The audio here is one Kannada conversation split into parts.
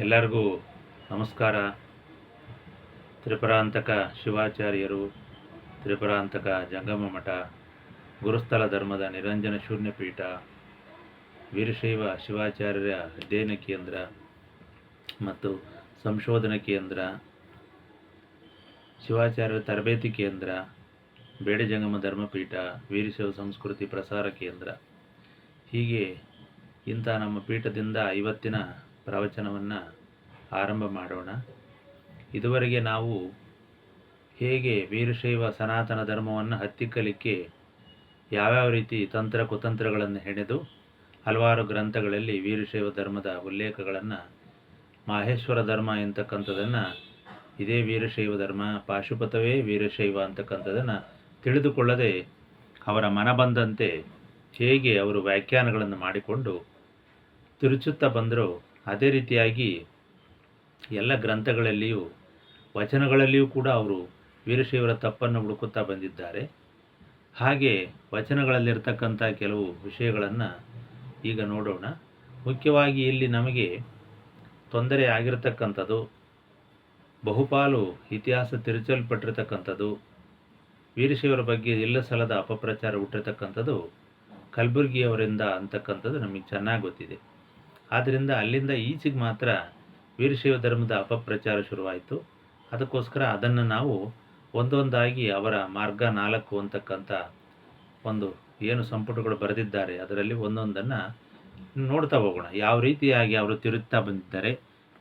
ಎಲ್ಲರಿಗೂ ನಮಸ್ಕಾರ. ತ್ರಿಪುರಾಂತಕ ಶಿವಾಚಾರ್ಯರು, ತ್ರಿಪುರಾಂತಕ ಜಂಗಮ ಮಠ, ಗುರುಸ್ಥಳ ಧರ್ಮದ ನಿರಂಜನ ಶೂನ್ಯಪೀಠ, ವೀರಶೈವ ಶಿವಾಚಾರ್ಯರ ಅಧ್ಯಯನ ಕೇಂದ್ರ ಮತ್ತು ಸಂಶೋಧನಾ ಕೇಂದ್ರ, ಶಿವಾಚಾರ್ಯರ ತರಬೇತಿ ಕೇಂದ್ರ, ಬೇಡೆ ಜಂಗಮ ಧರ್ಮಪೀಠ, ವೀರಶೈವ ಸಂಸ್ಕೃತಿ ಪ್ರಸಾರ ಕೇಂದ್ರ, ಹೀಗೆ ಇಂಥ ನಮ್ಮ ಪೀಠದಿಂದ ಇವತ್ತಿನ ಪ್ರವಚನವನ್ನು ಆರಂಭ ಮಾಡೋಣ. ಇದುವರೆಗೆ ನಾವು ಹೇಗೆ ವೀರಶೈವ ಸನಾತನ ಧರ್ಮವನ್ನು ಹತ್ತಿಕ್ಕಲಿಕ್ಕೆ ಯಾವ್ಯಾವ ರೀತಿ ತಂತ್ರ ಕುತಂತ್ರಗಳನ್ನು ಹೆಣೆದು ಹಲವಾರು ಗ್ರಂಥಗಳಲ್ಲಿ ವೀರಶೈವ ಧರ್ಮದ ಉಲ್ಲೇಖಗಳನ್ನು, ಮಾಹೇಶ್ವರ ಧರ್ಮ ಎಂತಕ್ಕಂಥದ್ದನ್ನು ಇದೇ ವೀರಶೈವ ಧರ್ಮ, ಪಾಶುಪತವೇ ವೀರಶೈವ ಅಂತಕ್ಕಂಥದ್ದನ್ನು ತಿಳಿದುಕೊಳ್ಳದೆ ಅವರ ಮನ ಬಂದಂತೆ ಹೇಗೆ ಅವರು ವ್ಯಾಖ್ಯಾನಗಳನ್ನು ಮಾಡಿಕೊಂಡು ತಿರುಚುತ್ತಾ ಬಂದರು, ಅದೇ ರೀತಿಯಾಗಿ ಎಲ್ಲ ಗ್ರಂಥಗಳಲ್ಲಿಯೂ ವಚನಗಳಲ್ಲಿಯೂ ಕೂಡ ಅವರು ವೀರಶೈವರ ತಪ್ಪನ್ನು ಹುಡುಕುತ್ತಾ ಬಂದಿದ್ದಾರೆ. ಹಾಗೆ ವಚನಗಳಲ್ಲಿರ್ತಕ್ಕಂಥ ಕೆಲವು ವಿಷಯಗಳನ್ನು ಈಗ ನೋಡೋಣ. ಮುಖ್ಯವಾಗಿ ಇಲ್ಲಿ ನಮಗೆ ತೊಂದರೆ ಆಗಿರತಕ್ಕಂಥದ್ದು, ಬಹುಪಾಲು ಇತಿಹಾಸ ತಿರುಚಲ್ಪಟ್ಟಿರ್ತಕ್ಕಂಥದ್ದು, ವೀರಶೈವರ ಬಗ್ಗೆ ಇಲ್ಲ ಸಲ್ಲದ ಅಪಪ್ರಚಾರ ಹುಟ್ಟಿರ್ತಕ್ಕಂಥದ್ದು ಕಲಬುರ್ಗಿಯವರಿಂದ ಅಂತಕ್ಕಂಥದ್ದು ನಮಗೆ ಚೆನ್ನಾಗಿ ಗೊತ್ತಿದೆ. ಆದ್ದರಿಂದ ಅಲ್ಲಿಂದ ಈಚೆಗೆ ಮಾತ್ರ ವೀರಶೈವ ಧರ್ಮದ ಅಪಪ್ರಚಾರ ಶುರುವಾಯಿತು. ಅದಕ್ಕೋಸ್ಕರ ಅದನ್ನು ನಾವು ಒಂದೊಂದಾಗಿ ಅವರ ಮಾರ್ಗ 4 ಅಂತಕ್ಕಂಥ ಒಂದು ಏನು ಸಂಪುಟಗಳು ಬರೆದಿದ್ದಾರೆ ಅದರಲ್ಲಿ ಒಂದೊಂದನ್ನು ನೋಡ್ತಾ ಹೋಗೋಣ. ಯಾವ ರೀತಿಯಾಗಿ ಅವರು ತಿರುತ್ತಾ ಬಂದಿದ್ದಾರೆ,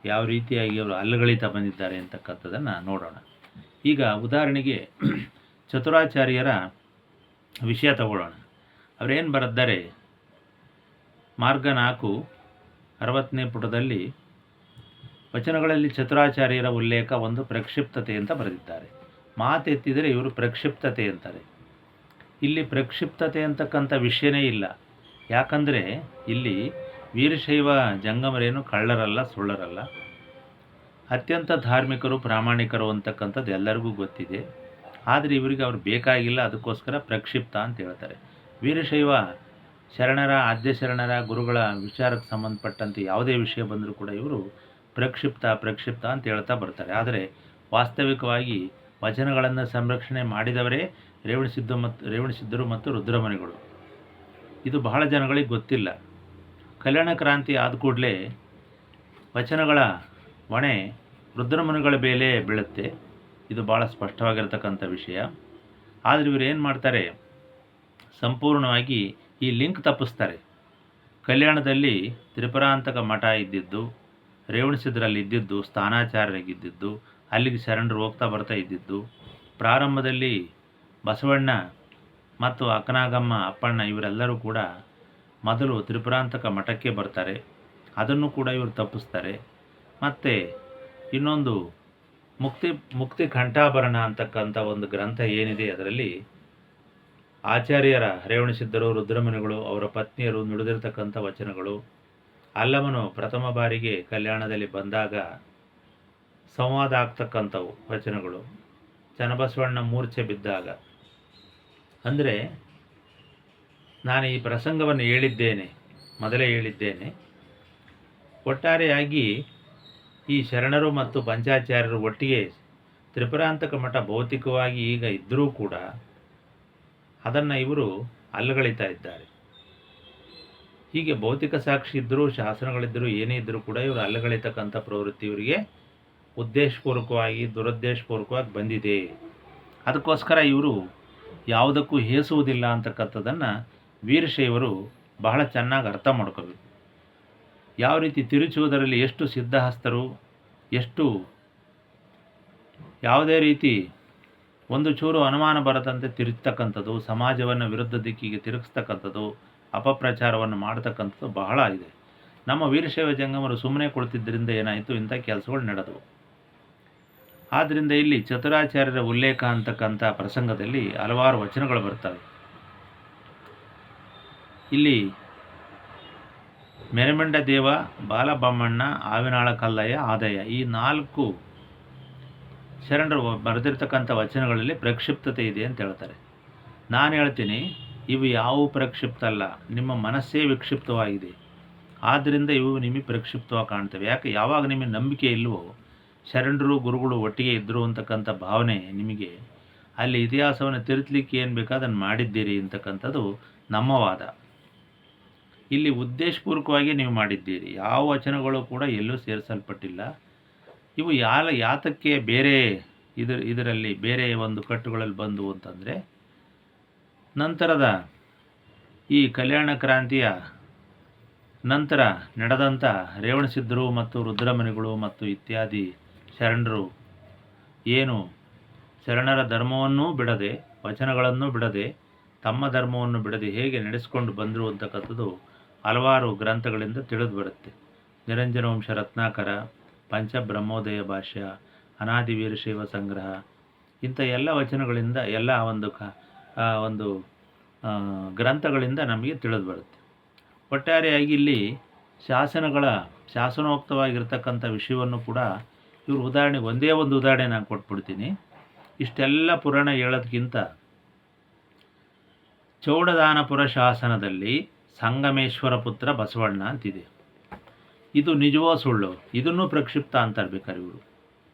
ಯಾವ ರೀತಿಯಾಗಿ ಅವರು ಅಲ್ಲಗಳಿತಾ ಬಂದಿದ್ದಾರೆ ಅಂತಕ್ಕಂಥದ್ದನ್ನು ನೋಡೋಣ. ಈಗ ಉದಾಹರಣೆಗೆ ಚತುರಾಚಾರ್ಯರ ವಿಷಯ ತಗೊಳ್ಳೋಣ. ಅವರೇನು ಬರೆದಿದ್ದಾರೆ, ಮಾರ್ಗ 4 60ನೇ ಪುಟದಲ್ಲಿ ವಚನಗಳಲ್ಲಿ ಚತುರಾಚಾರ್ಯರ ಉಲ್ಲೇಖ ಒಂದು ಪ್ರಕ್ಷಿಪ್ತತೆ ಅಂತ ಬರೆದಿದ್ದಾರೆ. ಮಾತೆತ್ತಿದರೆ ಇವರು ಪ್ರಕ್ಷಿಪ್ತತೆ ಅಂತಾರೆ. ಇಲ್ಲಿ ಪ್ರಕ್ಷಿಪ್ತತೆ ಅಂತಕ್ಕಂಥ ವಿಷಯನೇ ಇಲ್ಲ. ಯಾಕಂದರೆ ಇಲ್ಲಿ ವೀರಶೈವ ಜಂಗಮರೇನು ಕಳ್ಳರಲ್ಲ, ಸುಳ್ಳರಲ್ಲ, ಅತ್ಯಂತ ಧಾರ್ಮಿಕರು, ಪ್ರಾಮಾಣಿಕರು ಅಂತಕ್ಕಂಥದ್ದು ಎಲ್ಲರಿಗೂ ಗೊತ್ತಿದೆ. ಆದರೆ ಇವರಿಗೆ ಅವ್ರು ಬೇಕಾಗಿಲ್ಲ, ಅದಕ್ಕೋಸ್ಕರ ಪ್ರಕ್ಷಿಪ್ತ ಅಂತ ಹೇಳ್ತಾರೆ. ವೀರಶೈವ ಶರಣರ, ಆದ್ಯ ಶರಣರ, ಗುರುಗಳ ವಿಚಾರಕ್ಕೆ ಸಂಬಂಧಪಟ್ಟಂತೆ ಯಾವುದೇ ವಿಷಯ ಬಂದರೂ ಕೂಡ ಇವರು ಪ್ರಕ್ಷಿಪ್ತ ಅಂತ ಹೇಳ್ತಾ ಬರ್ತಾರೆ. ಆದರೆ ವಾಸ್ತವಿಕವಾಗಿ ವಚನಗಳನ್ನು ಸಂರಕ್ಷಣೆ ಮಾಡಿದವರೇ ರೇವಣಸಿದ್ಧರು ಮತ್ತು ರುದ್ರಮುನಿಗಳು. ಇದು ಬಹಳ ಜನಗಳಿಗೆ ಗೊತ್ತಿಲ್ಲ. ಕಲ್ಯಾಣ ಕ್ರಾಂತಿ ಆದ ಕೂಡಲೇ ವಚನಗಳ ಹೊಣೆ ರುದ್ರಮುನಿಗಳ ಮೇಲೆ ಬೀಳುತ್ತೆ. ಇದು ಭಾಳ ಸ್ಪಷ್ಟವಾಗಿರ್ತಕ್ಕಂಥ ವಿಷಯ. ಆದರೆ ಇವರು ಏನು ಮಾಡ್ತಾರೆ, ಸಂಪೂರ್ಣವಾಗಿ ಈ ಲಿಂಕ್ ತಪ್ಪಿಸ್ತಾರೆ. ಕಲ್ಯಾಣದಲ್ಲಿ ತ್ರಿಪುರಾಂತಕ ಮಠ ಇದ್ದಿದ್ದು, ರೇವಣಸಿದ್ರಲ್ಲಿ ಇದ್ದಿದ್ದು, ಸ್ಥಾನಾಚಾರ್ಯರಿಗಿದ್ದಿದ್ದು, ಅಲ್ಲಿಗೆ ಶರಣರು ಹೋಗ್ತಾ ಬರ್ತಾ ಇದ್ದಿದ್ದು, ಪ್ರಾರಂಭದಲ್ಲಿ ಬಸವಣ್ಣ ಮತ್ತು ಅಕ್ಕನಾಗಮ್ಮ, ಅಪ್ಪಣ್ಣ ಇವರೆಲ್ಲರೂ ಕೂಡ ಮೊದಲು ತ್ರಿಪುರಾಂತಕ ಮಠಕ್ಕೆ ಬರ್ತಾರೆ. ಅದನ್ನು ಕೂಡ ಇವರು ತಪ್ಪಿಸ್ತಾರೆ. ಮತ್ತು ಇನ್ನೊಂದು ಮುಕ್ತಿ ಕಂಠಾಭರಣ ಅಂತಕ್ಕಂಥ ಒಂದು ಗ್ರಂಥ ಏನಿದೆ, ಅದರಲ್ಲಿ ಆಚಾರ್ಯರ ರೇವಣಸಿದ್ಧರು, ರುದ್ರಮುನಿಗಳು, ಅವರ ಪತ್ನಿಯರು ನುಡಿದಿರ್ತಕ್ಕಂಥ ವಚನಗಳು, ಅಲ್ಲಮನು ಪ್ರಥಮ ಬಾರಿಗೆ ಕಲ್ಯಾಣದಲ್ಲಿ ಬಂದಾಗ ಸಂವಾದ ಆಗ್ತಕ್ಕಂಥವು ವಚನಗಳು, ಚನ್ನಬಸವಣ್ಣ ಮೂರ್ಛೆ ಬಿದ್ದಾಗ. ಅಂದರೆ ನಾನು ಈ ಪ್ರಸಂಗವನ್ನು ಮೊದಲೇ ಹೇಳಿದ್ದೇನೆ. ಒಟ್ಟಾರೆಯಾಗಿ ಈ ಶರಣರು ಮತ್ತು ಪಂಚಾಚಾರ್ಯರು ಒಟ್ಟಿಗೆ ತ್ರಿಪುರಾಂತಕ ಮಠ ಭೌತಿಕವಾಗಿ ಈಗ ಇದ್ದರೂ ಕೂಡ ಅದನ್ನು ಇವರು ಅಲ್ಲಗಳಿತಾ ಇದ್ದಾರೆ. ಹೀಗೆ ಭೌತಿಕ ಸಾಕ್ಷಿ ಇದ್ದರೂ, ಶಾಸನಗಳಿದ್ದರೂ, ಏನೇ ಇದ್ದರೂ ಕೂಡ ಇವರು ಅಲ್ಲಗಳಿತಕ್ಕಂಥ ಪ್ರವೃತ್ತಿ ಇವರಿಗೆ ಉದ್ದೇಶಪೂರ್ವಕವಾಗಿ, ದುರುದ್ದೇಶಪೂರ್ವಕವಾಗಿ ಬಂದಿದೆ. ಅದಕ್ಕೋಸ್ಕರ ಇವರು ಯಾವುದಕ್ಕೂ ಹೇಸುವುದಿಲ್ಲ ಅಂತಕ್ಕಂಥದ್ದನ್ನು ವೀರಶೈವರು ಬಹಳ ಚೆನ್ನಾಗಿ ಅರ್ಥ ಮಾಡ್ಕೋಬೇಕು. ಯಾವ ರೀತಿ ತಿರುಚುವುದರಲ್ಲಿ ಎಷ್ಟು ಸಿದ್ಧಹಸ್ತರು, ಎಷ್ಟು ಯಾವುದೇ ರೀತಿ ಒಂದು ಚೂರು ಅನುಮಾನ ಬರದಂತೆ ತಿರುಗ್ತಕ್ಕಂಥದ್ದು, ಸಮಾಜವನ್ನು ವಿರುದ್ಧ ದಿಕ್ಕಿಗೆ ತಿರುಗಿಸ್ತಕ್ಕಂಥದ್ದು, ಅಪಪ್ರಚಾರವನ್ನು ಮಾಡ್ತಕ್ಕಂಥದ್ದು ಬಹಳ ಇದೆ. ನಮ್ಮ ವೀರಶೈವ ಜಂಗಮರು ಸುಮ್ಮನೆ ಕುಳಿತಿದ್ದರಿಂದ ಏನಾಯಿತು, ಇಂಥ ಕೆಲಸಗಳು ನಡೆದವು. ಆದ್ದರಿಂದ ಇಲ್ಲಿ ಚತುರಾಚಾರ್ಯರ ಉಲ್ಲೇಖ ಅಂತಕ್ಕಂಥ ಪ್ರಸಂಗದಲ್ಲಿ ಹಲವಾರು ವಚನಗಳು ಬರ್ತವೆ. ಇಲ್ಲಿ ಮೆರಮಂಡ ದೇವ, ಬಾಲಬಮ್ಮಣ್ಣ, ಆವಿನಾಳ ಕಲ್ಲಯ್ಯ, ಆದಯ್ಯ, ಈ 4 ಶರಣರು ಬರೆದಿರ್ತಕ್ಕಂಥ ವಚನಗಳಲ್ಲಿ ಪ್ರಕ್ಷಿಪ್ತತೆ ಇದೆ ಅಂತ ಹೇಳ್ತಾರೆ. ನಾನು ಹೇಳ್ತೀನಿ, ಇವು ಯಾವ ಪ್ರಕ್ಷಿಪ್ತ ಅಲ್ಲ, ನಿಮ್ಮ ಮನಸ್ಸೇ ವಿಕ್ಷಿಪ್ತವಾಗಿದೆ. ಆದ್ದರಿಂದ ಇವು ನಿಮಗೆ ಪ್ರಕ್ಷಿಪ್ತವಾಗಿ ಕಾಣ್ತವೆ. ಯಾಕೆ? ಯಾವಾಗ ನಿಮಗೆ ನಂಬಿಕೆ ಇಲ್ವೋ, ಶರಣರು ಗುರುಗಳು ಒಟ್ಟಿಗೆ ಇದ್ದರು ಅಂತಕ್ಕಂಥ ಭಾವನೆ ನಿಮಗೆ, ಅಲ್ಲಿ ಇತಿಹಾಸವನ್ನು ತಿರುಚಲಿಕ್ಕೆ ಏನು ಬೇಕೋ ಅದನ್ನು ಮಾಡಿದ್ದೀರಿ ಅಂತಕ್ಕಂಥದ್ದು ನಮ್ಮ ವಾದ. ಇಲ್ಲಿ ಉದ್ದೇಶಪೂರ್ವಕವಾಗಿ ನೀವು ಮಾಡಿದ್ದೀರಿ. ಯಾವ ವಚನಗಳು ಕೂಡ ಎಲ್ಲೂ ಸೇರಿಸಲ್ಪಟ್ಟಿಲ್ಲ. ಇವು ಯಾತಕ್ಕೆ ಬೇರೆ ಇದರಲ್ಲಿ ಬೇರೆ ಒಂದು ಕಟ್ಟುಗಳಲ್ಲಿ ಬಂದವು ಅಂತಂದರೆ, ನಂತರದ ಈ ಕಲ್ಯಾಣ ಕ್ರಾಂತಿಯ ನಂತರ ನಡೆದಂಥ ರೇವಣಸಿದ್ಧರು ಮತ್ತು ರುದ್ರಮುನಿಗಳು ಮತ್ತು ಇತ್ಯಾದಿ ಶರಣರು ಏನು ಶರಣರ ಧರ್ಮವನ್ನೂ ಬಿಡದೆ, ವಚನಗಳನ್ನು ಬಿಡದೆ, ತಮ್ಮ ಧರ್ಮವನ್ನು ಬಿಡದೆ ಹೇಗೆ ನಡೆಸಿಕೊಂಡು ಬಂದರು ಅಂತಕ್ಕಂಥದ್ದು ಹಲವಾರು ಗ್ರಂಥಗಳಿಂದ ತಿಳಿದು ಬರುತ್ತೆ. ನಿರಂಜನ ವಂಶ ರತ್ನಾಕರ, ಪಂಚಬ್ರಹ್ಮೋದಯ ಭಾಷ್ಯ, ಅನಾದಿ ವೀರಶೈವ ಸಂಗ್ರಹ, ಇಂಥ ಎಲ್ಲ ವಚನಗಳಿಂದ ಎಲ್ಲ ಒಂದು ಗ್ರಂಥಗಳಿಂದ ನಮಗೆ ತಿಳಿದು ಬರುತ್ತೆ. ಒಟ್ಟಾರೆಯಾಗಿ ಇಲ್ಲಿ ಶಾಸನೋಕ್ತವಾಗಿರ್ತಕ್ಕಂಥ ವಿಷಯವನ್ನು ಕೂಡ ಇವರು ಉದಾಹರಣೆಗೆ ಒಂದೇ ಒಂದು ಉದಾಹರಣೆ ನಾನು ಕೊಟ್ಬಿಡ್ತೀನಿ. ಇಷ್ಟೆಲ್ಲ ಪುರಾಣ ಹೇಳೋದಕ್ಕಿಂತ ಚೌಡದಾನಪುರ ಶಾಸನದಲ್ಲಿ ಸಂಗಮೇಶ್ವರ ಪುತ್ರ ಬಸವಣ್ಣ ಅಂತಿದೆ. ಇದು ನಿಜವೋ ಸುಳ್ಳು? ಇದನ್ನೂ ಪ್ರಕ್ಷಿಪ್ತ ಅಂತಾರೆ ಬೇಕಾದ್ರೆ ಇವರು.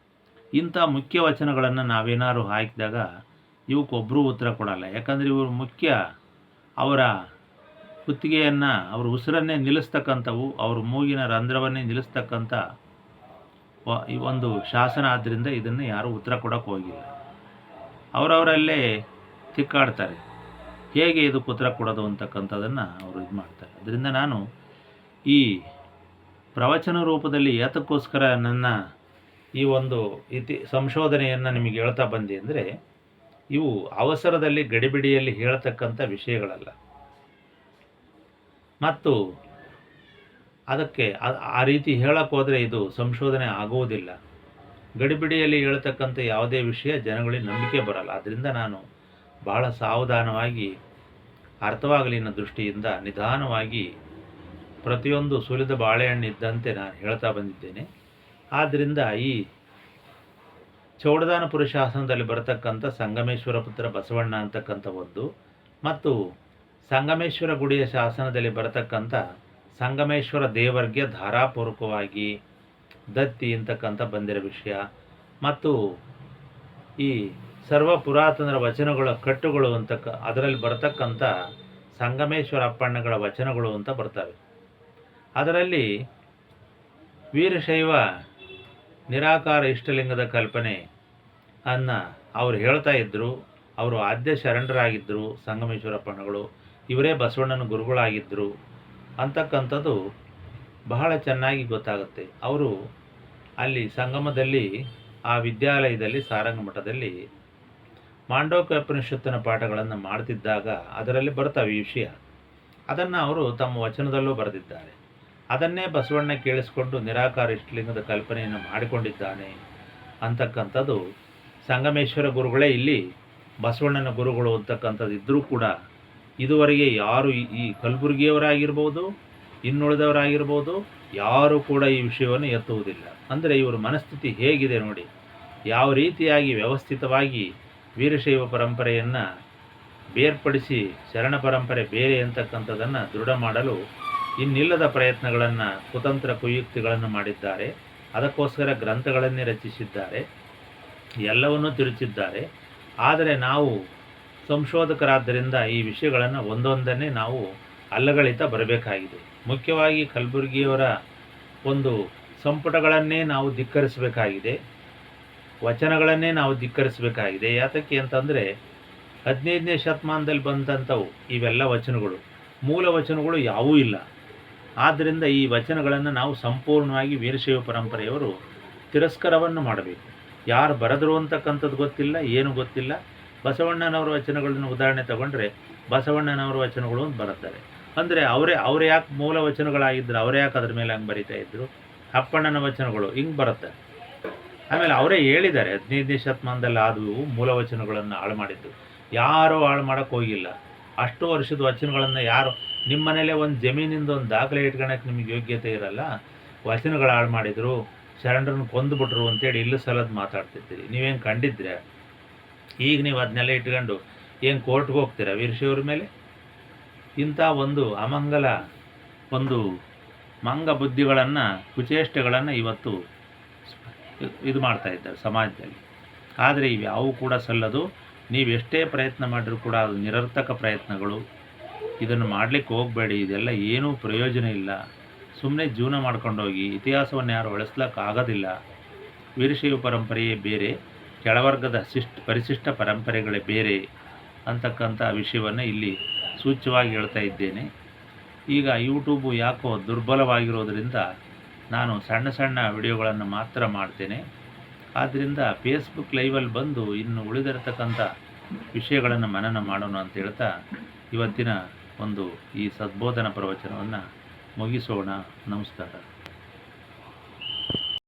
ಇಂಥ ಮುಖ್ಯ ವಚನಗಳನ್ನು ನಾವೇನಾದ್ರು ಹಾಕಿದಾಗ ಇವಕ್ಕೊಬ್ಬರೂ ಉತ್ತರ ಕೊಡಲ್ಲ. ಯಾಕಂದರೆ ಇವರು ಮುಖ್ಯ ಅವರ ಕುತ್ತಿಗೆಯನ್ನು, ಅವ್ರ ಉಸಿರನ್ನೇ ನಿಲ್ಲಿಸ್ತಕ್ಕಂಥವು, ಅವ್ರ ಮೂಗಿನ ರಂಧ್ರವನ್ನೇ ನಿಲ್ಲಿಸ್ತಕ್ಕಂಥ ಈ ಒಂದು ಶಾಸನ. ಆದ್ದರಿಂದ ಇದನ್ನು ಯಾರೂ ಉತ್ತರ ಕೊಡೋಕ್ಕೆ ಹೋಗಿಲ್ಲ. ಅವರವರಲ್ಲೇ ತಿಕ್ಕಾಡ್ತಾರೆ. ಹೇಗೆ ಇದಕ್ಕೆ ಉತ್ತರ ಕೊಡೋದು ಅಂತಕ್ಕಂಥದ್ದನ್ನು ಅವರು ಇದು ಮಾಡ್ತಾರೆ. ಅದರಿಂದ ನಾನು ಈ ಪ್ರವಚನ ರೂಪದಲ್ಲಿ ಏತಕ್ಕೋಸ್ಕರ ನನ್ನ ಈ ಒಂದು ಸಂಶೋಧನೆಯನ್ನು ನಿಮಗೆ ಹೇಳ್ತಾ ಬಂದೆ ಅಂದರೆ, ಇವು ಅವಸರದಲ್ಲಿ ಗಡಿಬಿಡಿಯಲ್ಲಿ ಹೇಳ್ತಕ್ಕಂಥ ವಿಷಯಗಳಲ್ಲ. ಮತ್ತು ಅದಕ್ಕೆ ಆ ರೀತಿ ಹೇಳಕ್ಕೆ ಹೋದರೆ ಇದು ಸಂಶೋಧನೆ ಆಗುವುದಿಲ್ಲ. ಗಡಿಬಿಡಿಯಲ್ಲಿ ಹೇಳ್ತಕ್ಕಂಥ ಯಾವುದೇ ವಿಷಯ ಜನಗಳಿಗೆ ನಂಬಿಕೆ ಬರಲ್ಲ. ಆದ್ದರಿಂದ ನಾನು ಬಹಳ ಸಾವಧಾನವಾಗಿ, ಅರ್ಥವಾಗಲಿ ಅನ್ನೋ ದೃಷ್ಟಿಯಿಂದ ನಿಧಾನವಾಗಿ ಪ್ರತಿಯೊಂದು ಸುಲಿದ ಬಾಳೆಹಣ್ಣು ಇದ್ದಂತೆ ನಾನು ಹೇಳ್ತಾ ಬಂದಿದ್ದೇನೆ. ಆದ್ದರಿಂದ ಈ ಚೌಡದಾನಪುರ ಶಾಸನದಲ್ಲಿ ಬರತಕ್ಕಂಥ ಸಂಗಮೇಶ್ವರ ಪುತ್ರ ಬಸವಣ್ಣ ಅಂತಕ್ಕಂಥ ಒಂದು, ಮತ್ತು ಸಂಗಮೇಶ್ವರ ಗುಡಿಯ ಶಾಸನದಲ್ಲಿ ಬರತಕ್ಕಂಥ ಸಂಗಮೇಶ್ವರ ದೇವರಿಗೆ ಧಾರಾಪೂರ್ವಕವಾಗಿ ದತ್ತಿ ಅಂತಕ್ಕಂಥ ಬಂದಿರೋ ವಿಷಯ, ಮತ್ತು ಈ ಸರ್ವ ಪುರಾತನರ ವಚನಗಳ ಕಟ್ಟುಗಳು ಅದರಲ್ಲಿ ಬರತಕ್ಕಂಥ ಸಂಗಮೇಶ್ವರ ಅಪ್ಪಣ್ಣಗಳ ವಚನಗಳು ಅಂತ ಬರ್ತವೆ. ಅದರಲ್ಲಿ ವೀರಶೈವ ನಿರಾಕಾರ ಇಷ್ಟಲಿಂಗದ ಕಲ್ಪನೆ ಅವರು ಹೇಳ್ತಾ ಇದ್ದರು. ಅವರು ಆದ್ಯ ಶರಣರಾಗಿದ್ದರು ಸಂಗಮೇಶ್ವರಪ್ಪಣ್ಣಗಳು, ಇವರೇ ಬಸವಣ್ಣನ ಗುರುಗಳಾಗಿದ್ದರು ಅಂತಕ್ಕಂಥದ್ದು ಬಹಳ ಚೆನ್ನಾಗಿ ಗೊತ್ತಾಗುತ್ತೆ. ಅವರು ಅಲ್ಲಿ ಸಂಗಮದಲ್ಲಿ, ಆ ವಿದ್ಯಾಲಯದಲ್ಲಿ, ಸಾರಂಗ ಮಠದಲ್ಲಿ ಮಾಂಡೋಕ್ಯ ಉಪನಿಷತ್ತಿನ ಪಾಠಗಳನ್ನು ಮಾಡ್ತಿದ್ದಾಗ ಅದರಲ್ಲಿ ಬರ್ತವೆ ಈ ವಿಷಯ. ಅದನ್ನು ಅವರು ತಮ್ಮ ವಚನದಲ್ಲೂ ಬರೆದಿದ್ದಾರೆ. ಅದನ್ನೇ ಬಸವಣ್ಣ ಕೇಳಿಸ್ಕೊಂಡು ನಿರಾಕಾರ ಇಷ್ಟಲಿಂಗದ ಕಲ್ಪನೆಯನ್ನು ಮಾಡಿಕೊಂಡಿದ್ದಾನೆ ಅಂತಕ್ಕಂಥದ್ದು. ಸಂಗಮೇಶ್ವರ ಗುರುಗಳೇ ಇಲ್ಲಿ ಬಸವಣ್ಣನ ಗುರುಗಳು ಅಂತಕ್ಕಂಥದ್ದು ಇದ್ದರೂ ಕೂಡ ಇದುವರೆಗೆ ಯಾರು ಈ ಕಲಬುರಗಿಯವರಾಗಿರ್ಬೋದು, ಇನ್ನುಳಿದವರಾಗಿರ್ಬೋದು, ಯಾರೂ ಕೂಡ ಈ ವಿಷಯವನ್ನು ಎತ್ತುವುದಿಲ್ಲ. ಅಂದರೆ ಇವರ ಮನಸ್ಥಿತಿ ಹೇಗಿದೆ ನೋಡಿ, ಯಾವ ರೀತಿಯಾಗಿ ವ್ಯವಸ್ಥಿತವಾಗಿ ವೀರಶೈವ ಪರಂಪರೆಯನ್ನು ಬೇರ್ಪಡಿಸಿ ಶರಣ ಪರಂಪರೆ ಬೇರೆ ಅಂತಕ್ಕಂಥದ್ದನ್ನು ದೃಢ ಮಾಡಲು ಇನ್ನಿಲ್ಲದ ಪ್ರಯತ್ನಗಳನ್ನು, ಕುತಂತ್ರ ಕುಯುಕ್ತಿಗಳನ್ನು ಮಾಡಿದ್ದಾರೆ. ಅದಕ್ಕೋಸ್ಕರ ಗ್ರಂಥಗಳನ್ನೇ ರಚಿಸಿದ್ದಾರೆ, ಎಲ್ಲವನ್ನೂ ತಿರುಚಿದ್ದಾರೆ. ಆದರೆ ನಾವು ಸಂಶೋಧಕರಾದ್ದರಿಂದ ಈ ವಿಷಯಗಳನ್ನು ಒಂದೊಂದನ್ನೇ ನಾವು ಅಲ್ಲಗಳಿತ ಬರಬೇಕಾಗಿದೆ. ಮುಖ್ಯವಾಗಿ ಕಲಬುರಗಿಯವರ ಒಂದು ಸಂಪುಟಗಳನ್ನೇ ನಾವು ಧಿಕ್ಕರಿಸಬೇಕಾಗಿದೆ, ವಚನಗಳನ್ನೇ ನಾವು ಧಿಕ್ಕರಿಸಬೇಕಾಗಿದೆ. ಯಾತಕ್ಕೆ ಅಂತಂದರೆ 15ನೇ ಶತಮಾನದಲ್ಲಿ ಬಂದಂಥವು ಇವೆಲ್ಲ ವಚನಗಳು, ಮೂಲ ವಚನಗಳು ಯಾವೂ ಇಲ್ಲ. ಆದ್ದರಿಂದ ಈ ವಚನಗಳನ್ನು ನಾವು ಸಂಪೂರ್ಣವಾಗಿ ವೀರಶೈವ ಪರಂಪರೆಯವರು ತಿರಸ್ಕಾರವನ್ನು ಮಾಡಬೇಕು. ಯಾರು ಬರೆದರು ಅಂತಕ್ಕಂಥದ್ದು ಗೊತ್ತಿಲ್ಲ, ಏನು ಗೊತ್ತಿಲ್ಲ. ಬಸವಣ್ಣನವರ ವಚನಗಳನ್ನು ಉದಾಹರಣೆ ತಗೊಂಡ್ರೆ ಬಸವಣ್ಣನವರ ವಚನಗಳು ಅಂತ ಬರುತ್ತಾರೆ. ಅಂದರೆ ಅವರೇ ಯಾಕೆ ಮೂಲ ವಚನಗಳಾಗಿದ್ದರು, ಅವರೇ ಯಾಕೆ ಅದ್ರ ಮೇಲೆ ಹಂಗೆ ಬರೀತಾ ಇದ್ದರು. ಅಪ್ಪಣ್ಣನ ವಚನಗಳು ಹಿಂಗೆ ಬರುತ್ತೆ. ಆಮೇಲೆ ಅವರೇ ಹೇಳಿದ್ದಾರೆ 15ನೇ ಶತಮಾನದಲ್ಲಿ ಆದವು ಮೂಲ ವಚನಗಳನ್ನು ಹಾಳು ಮಾಡಿದ್ದು. ಯಾರೂ ಹಾಳು ಮಾಡೋಕ್ಕೆ ಹೋಗಿಲ್ಲ. ಅಷ್ಟು ವರ್ಷದ ವಚನಗಳನ್ನು ಯಾರು, ನಿಮ್ಮ ಮನೇಲೆ ಒಂದು ಜಮೀನಿಂದ ಒಂದು ದಾಖಲೆ ಇಟ್ಕೊಳಕ್ಕೆ ನಿಮಗೆ ಯೋಗ್ಯತೆ ಇರಲ್ಲ, ವಚನಗಳು ಹಾಳು ಮಾಡಿದರು, ಶರಣರನ್ನು ಕೊಂದುಬಿಟ್ರು ಅಂತೇಳಿ ಇಲ್ಲೂ ಸಲದ ಮಾತಾಡ್ತಿರ್ತೀರಿ. ನೀವೇನು ಕಂಡಿದ್ರೆ ಈಗ ನೀವು ಅದನ್ನೆಲ್ಲ ಇಟ್ಕೊಂಡು ಏನು ಕೋರ್ಟ್ಗೆ ಹೋಗ್ತೀರಾ ವೀರಶೈವರ ಮೇಲೆ? ಇಂಥ ಒಂದು ಅಮಂಗಲ ಒಂದು ಮಂಗ ಬುದ್ಧಿಗಳನ್ನು ಕುಚೇಷ್ಟೆಗಳನ್ನು ಇವತ್ತು ಇದು ಮಾಡ್ತಾ ಇದ್ದಾರೆ ಸಮಾಜದಲ್ಲಿ. ಆದರೆ ಇವ್ಯಾವು ಕೂಡ ಸಲ್ಲದು. ನೀವು ಎಷ್ಟೇ ಪ್ರಯತ್ನ ಮಾಡಿದರೂ ಕೂಡ ಅದು ನಿರರ್ಥಕ ಪ್ರಯತ್ನಗಳು. ಇದನ್ನು ಮಾಡಲಿಕ್ಕೆ ಹೋಗಬೇಡಿ. ಇದೆಲ್ಲ ಏನೂ ಪ್ರಯೋಜನ ಇಲ್ಲ. ಸುಮ್ಮನೆ ಜೀವನ ಮಾಡ್ಕೊಂಡೋಗಿ ಇತಿಹಾಸವನ್ನು ಯಾರು ಉಳಿಸ್ಲಿಕ್ಕಾಗೋದಿಲ್ಲ. ವೀರಶೈವ ಪರಂಪರೆಯೇ ಬೇರೆ, ಕೆಳವರ್ಗದ ಪರಿಶಿಷ್ಟ ಪರಂಪರೆಗಳೇ ಬೇರೆ ಅಂತಕ್ಕಂಥ ವಿಷಯವನ್ನು ಇಲ್ಲಿ ಸೂಚ್ಯವಾಗಿ ಹೇಳ್ತಾ ಇದ್ದೇನೆ. ಈಗ ಯೂಟ್ಯೂಬು ಯಾಕೋ ದುರ್ಬಲವಾಗಿರೋದರಿಂದ ನಾನು ಸಣ್ಣ ಸಣ್ಣ ವಿಡಿಯೋಗಳನ್ನು ಮಾತ್ರ ಮಾಡ್ತೇನೆ. ಆದ್ದರಿಂದ ಫೇಸ್ಬುಕ್ ಲೈವಲ್ಲಿ ಬಂದು ಇನ್ನು ಉಳಿದಿರತಕ್ಕಂಥ ವಿಷಯಗಳನ್ನು ಮನನ ಮಾಡೋಣ ಅಂತ ಹೇಳ್ತಾ ಇವತ್ತಿನ ಈ ಸದ್ಬೋಧನಾ ಪ್ರವಚನವನ್ನು ಮುಗಿಸೋಣ. ನಮಸ್ಕಾರ.